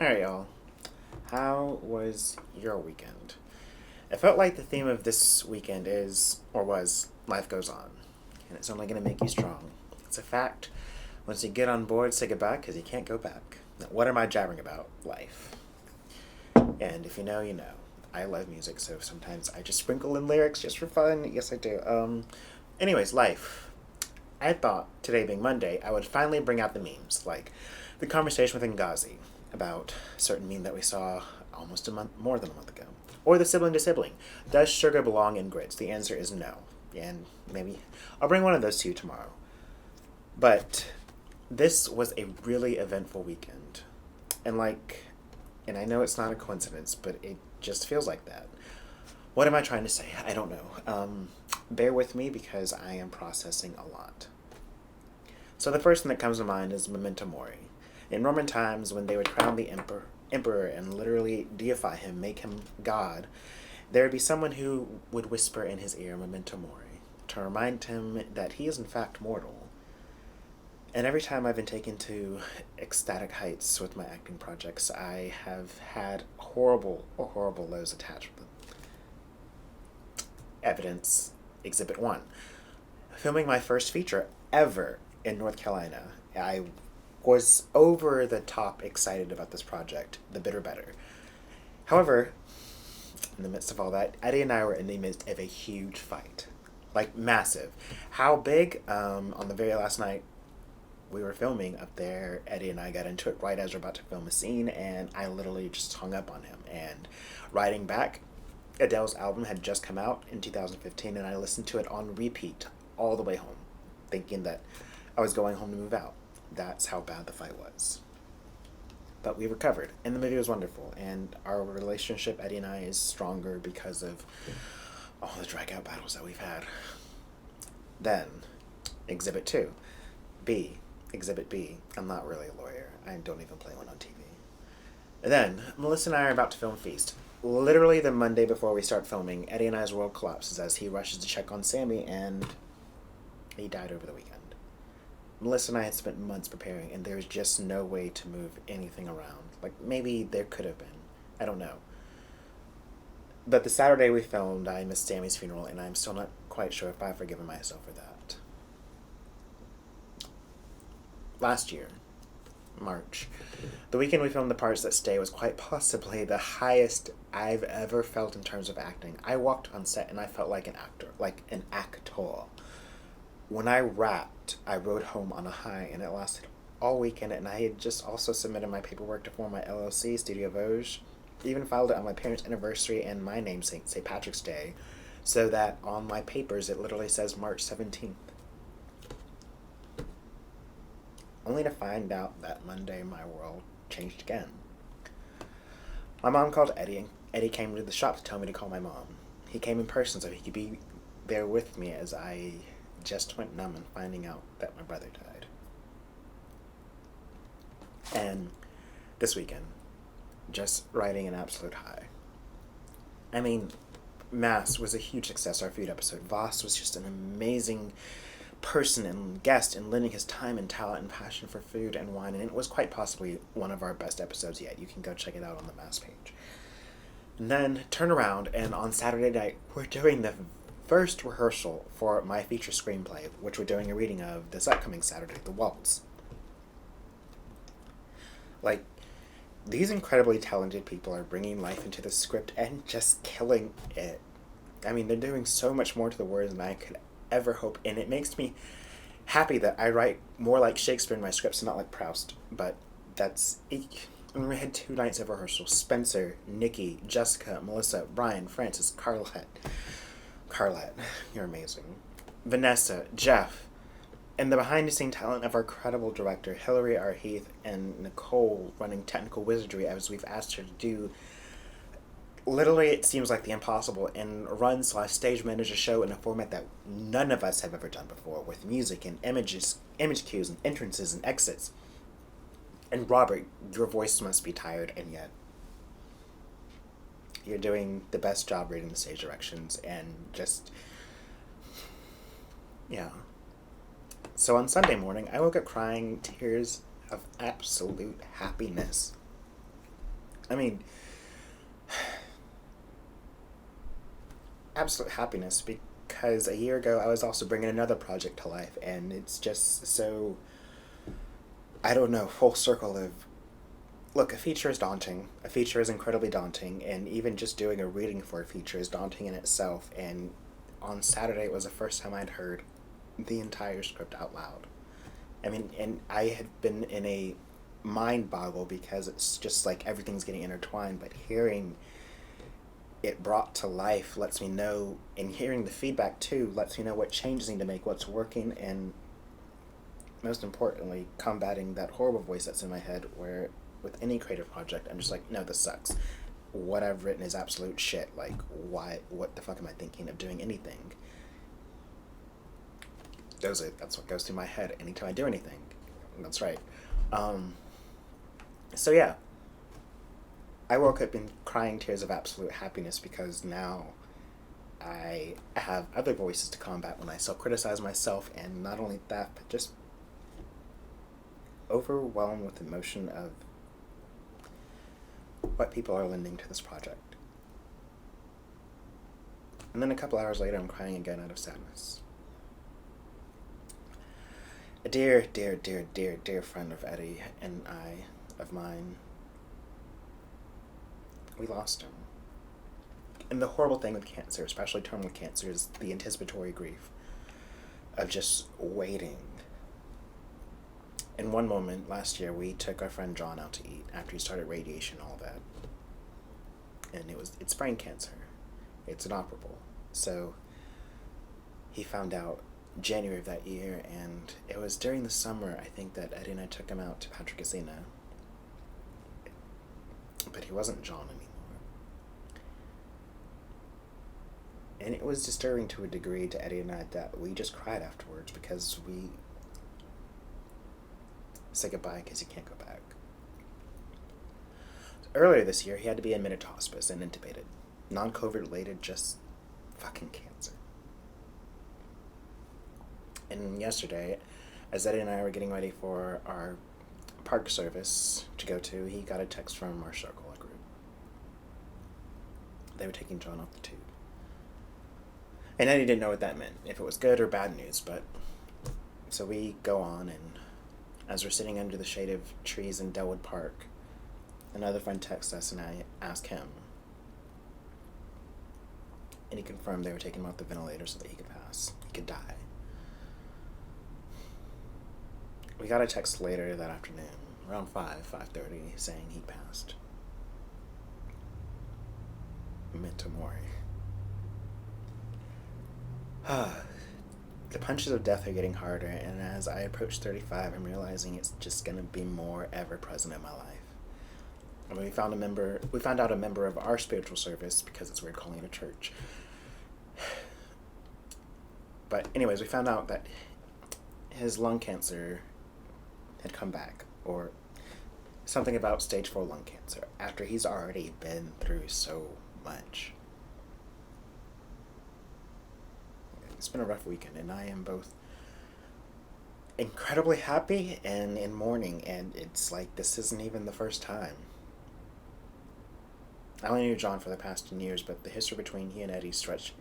Alright, y'all. How was your weekend? It felt like the theme of this weekend is, or was, life goes on. And it's only going to make you strong. It's a fact. Once you get on board, say goodbye because you can't go back. Now, what am I jabbering about? Life. And if you know, you know. I love music, so sometimes I just sprinkle in lyrics just for fun. Yes, I do. Anyways, life. I thought, today being Monday, I would finally bring out the memes, like the conversation with Ngazi about a certain meme that we saw almost a month, more than a month ago. Or the sibling to sibling. Does sugar belong in grits? The answer is no. And maybe I'll bring one of those to you tomorrow. But this was a really eventful weekend. And and I know it's not a coincidence, but it just feels like that. What am I trying to say? I don't know. Bear with me because I am processing a lot. So the first thing that comes to mind is memento mori. In Roman times, when they would crown the emperor and literally deify him, make him God, there would be someone who would whisper in his ear memento mori to remind him that he is in fact mortal. And every time I've been taken to ecstatic heights with my acting projects, I have had horrible, horrible lows attached with them. Evidence Exhibit 1. Filming my first feature ever in North Carolina, I was over the top excited about this project, The Bitter Better. However, in the midst of all that, Eddie and I were in the midst of a huge fight. Like, massive. How big? On the very last night we were filming up there, Eddie and I got into it right as we are about to film a scene, and I literally just hung up on him. And riding back, Adele's album had just come out in 2015, and I listened to it on repeat all the way home, thinking that I was going home to move out. That's how bad the fight was. But we recovered, and the movie was wonderful, and our relationship, Eddie and I, is stronger because of all the drag-out battles that we've had. Then, Exhibit 2. Exhibit B. I'm not really a lawyer. I don't even play one on TV. And then, Melissa and I are about to film Feast. Literally the Monday before we start filming, Eddie and I's world collapses as he rushes to check on Sammy, and he died over the weekend. Melissa and I had spent months preparing, and there was just no way to move anything around. Like, maybe there could have been. I don't know. But the Saturday we filmed, I missed Sammy's funeral, and I'm still not quite sure if I've forgiven myself for that. Last year, March, the weekend we filmed The Parts That Stay was quite possibly the highest I've ever felt in terms of acting. I walked on set and I felt like an actor, like an actor. When I wrapped, I rode home on a high, and it lasted all weekend, and I had just also submitted my paperwork to form my LLC, Studio Vosges. Even filed it on my parents' anniversary and my namesake, St. Patrick's Day, so that on my papers it literally says March 17th. Only to find out that Monday my world changed again. My mom called Eddie, and Eddie came to the shop to tell me to call my mom. He came in person so he could be there with me as I just went numb in finding out that my brother died. And this weekend, just riding an absolute high. I mean, Mass was a huge success, our food episode. Voss was just an amazing person and guest in lending his time and talent and passion for food and wine, and it was quite possibly one of our best episodes yet. You can go check it out on the Mass page. And then turn around, and on Saturday night, we're doing the first rehearsal for my feature screenplay, which we're doing a reading of this upcoming Saturday, The Waltz. Like, these incredibly talented people are bringing life into the script and just killing it. I mean, they're doing so much more to the words than I could ever hope, and it makes me happy that I write more like Shakespeare in my scripts, not like Proust. But that's it. And we had 2 nights of rehearsal. Spencer, Nikki, Jessica, Melissa, Brian, Francis, Carlette, you're amazing. Vanessa, Jeff, and the behind-the-scene talent of our credible director, Hillary R. Heath, and Nicole running technical wizardry as we've asked her to do. Literally, it seems like the impossible, and run/stage manage a show in a format that none of us have ever done before, with music and image cues and entrances and exits. And Robert, your voice must be tired, and yet you're doing the best job reading the stage directions, and just, yeah. So on Sunday morning, I woke up crying tears of absolute happiness. I mean, absolute happiness, because a year ago I was also bringing another project to life, and it's just so, I don't know, full circle of, look, a feature is daunting. A feature is incredibly daunting, and even just doing a reading for a feature is daunting in itself. And on Saturday, it was the first time I'd heard the entire script out loud. I mean, and I had been in a mind boggle because it's just like everything's getting intertwined, but hearing it brought to life lets me know, and hearing the feedback too lets me know what changes need to make, what's working, and most importantly, combating that horrible voice that's in my head where with any creative project, I'm just like, no, this sucks. What I've written is absolute shit. Like, why? What the fuck am I thinking of doing anything? That's what goes through my head anytime I do anything. That's right. So yeah, I woke up in crying tears of absolute happiness because now I have other voices to combat when I self-criticize myself, and not only that, but just overwhelmed with emotion of what people are lending to this project. And then a couple hours later, I'm crying again out of sadness. A dear, dear, dear, dear, dear friend of Eddie and of mine, we lost him. And the horrible thing with cancer, especially terminal cancer, is the anticipatory grief of just waiting. In one moment last year, we took our friend John out to eat after he started radiation and all that. And it's brain cancer. It's inoperable. So he found out January of that year, and it was during the summer, I think, that Eddie and I took him out to Patrickasina. But he wasn't John anymore. And it was disturbing to a degree to Eddie and I that we just cried afterwards because we say goodbye because he can't go back. Earlier this year, he had to be admitted to hospice and intubated. Non-COVID related, just fucking cancer. And yesterday, as Eddie and I were getting ready for our park service to go to, he got a text from our circle group. They were taking John off the tube. And Eddie didn't know what that meant, if it was good or bad news, but so we go on, and as we're sitting under the shade of trees in Delwood Park, another friend texts us, and I ask him. And he confirmed they were taking him off the ventilator so that he could die. We got a text later that afternoon, around 5:30, saying he passed. Memento mori. The punches of death are getting harder, and as I approach 35, I'm realizing it's just going to be more ever present in my life. I mean, we found out a member of our spiritual service, because it's weird calling it a church. But anyways, we found out that his lung cancer had come back, or something about stage 4 lung cancer, after he's already been through so much. It's been a rough weekend, and I am both incredibly happy and in mourning, and it's like this isn't even the first time. I only knew John for the past 10 years, but the history between he and Eddie stretched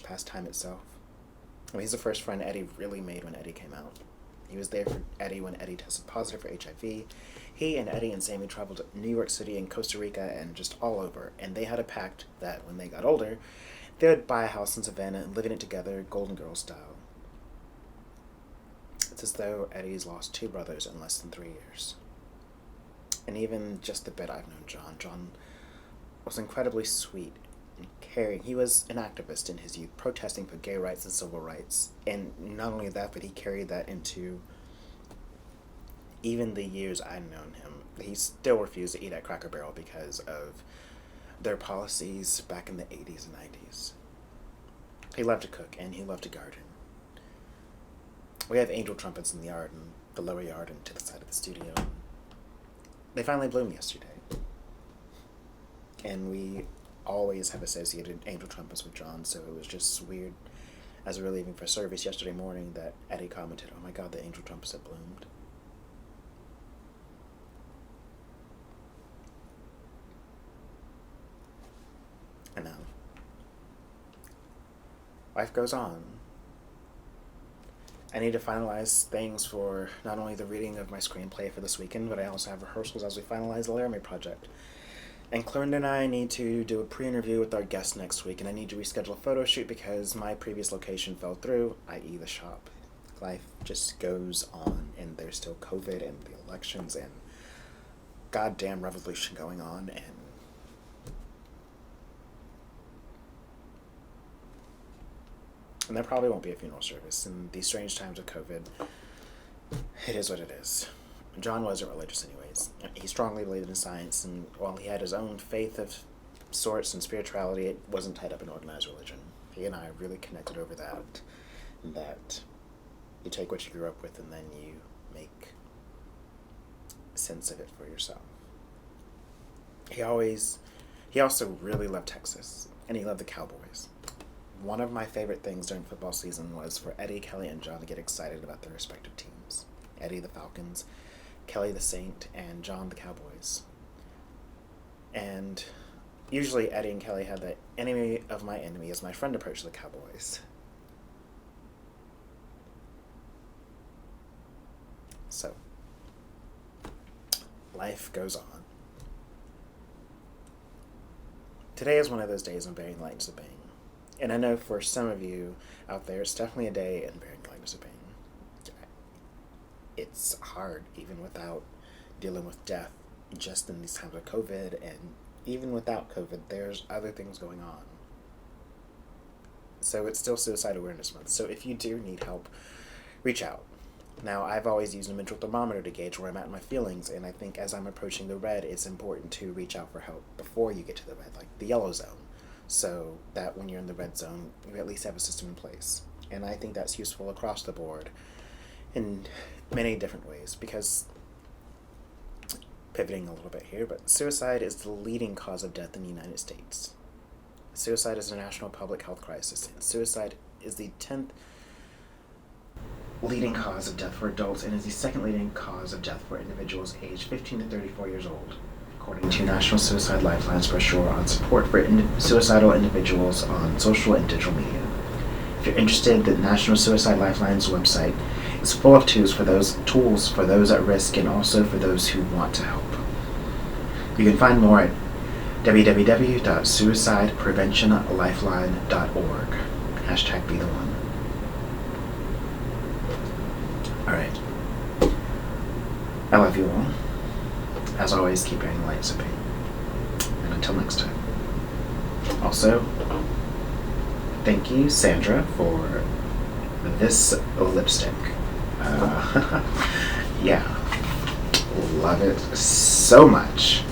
past time itself. I mean, he's the first friend Eddie really made when Eddie came out. He was there for Eddie when Eddie tested positive for HIV. He and Eddie and Sammy traveled to New York City and Costa Rica and just all over, and they had a pact that when they got older, they would buy a house in Savannah and live in it together, Golden Girls style. It's as though Eddie's lost 2 brothers in less than 3 years. And even just the bit I've known John was incredibly sweet and caring. He was an activist in his youth, protesting for gay rights and civil rights. And not only that, but he carried that into even the years I'd known him. He still refused to eat at Cracker Barrel because of their policies back in the 80s and 90s. He loved to cook, and he loved to garden. We have angel trumpets in the yard, and the lower yard, and to the side of the studio. They finally bloomed yesterday. And we always have associated angel trumpets with John, so it was just weird as we were leaving for service yesterday morning that Eddie commented, "Oh my God, the angel trumpets have bloomed." life goes on. I need to finalize things for not only the reading of my screenplay for this weekend, but I also have rehearsals as we finalize the Laramie project. And Clarendon and I need to do a pre-interview with our guest next week, and I need to reschedule a photo shoot because my previous location fell through, i.e. the shop. Life just goes on, and there's still COVID and the elections and goddamn revolution going on, and there probably won't be a funeral service in these strange times of COVID. It is what it is. John wasn't religious anyways. He strongly believed in science, and while he had his own faith of sorts and spirituality, it wasn't tied up in organized religion. He and I really connected over that you take what you grew up with and then you make sense of it for yourself. He also really loved Texas, and he loved the Cowboys. One of my favorite things during football season was for Eddie, Kelly, and John to get excited about their respective teams. Eddie, the Falcons, Kelly, the Saint, and John, the Cowboys. And usually Eddie and Kelly had the enemy of my enemy as my friend approach the Cowboys. So, life goes on. Today is one of those days I'm bearing lightness of pain. And I know for some of you out there, it's definitely a day in bearing lightness of pain. It's hard, even without dealing with death, just in these times of COVID, and even without COVID, there's other things going on. So it's still Suicide Awareness Month. So if you do need help, reach out. Now, I've always used a mental thermometer to gauge where I'm at in my feelings, and I think as I'm approaching the red, it's important to reach out for help before you get to the red, like the yellow zone, so that when you're in the red zone, you at least have a system in place. And I think that's useful across the board in many different ways, because, pivoting a little bit here, but suicide is the leading cause of death in the United States. Suicide is a national public health crisis, and suicide is the 10th leading cause of death for adults and is the second leading cause of death for individuals aged 15 to 34 years old, according to National Suicide Lifeline's brochure on support for suicidal individuals on social and digital media. If you're interested, the National Suicide Lifeline's website is full of tools for those at risk and also for those who want to help. You can find more at www.suicidepreventionlifeline.org. #be the one. Alright. I love you all. As always, keep bearing the lights of pain. And until next time. Also, thank you, Sandra, for this lipstick. Yeah. Love it so much.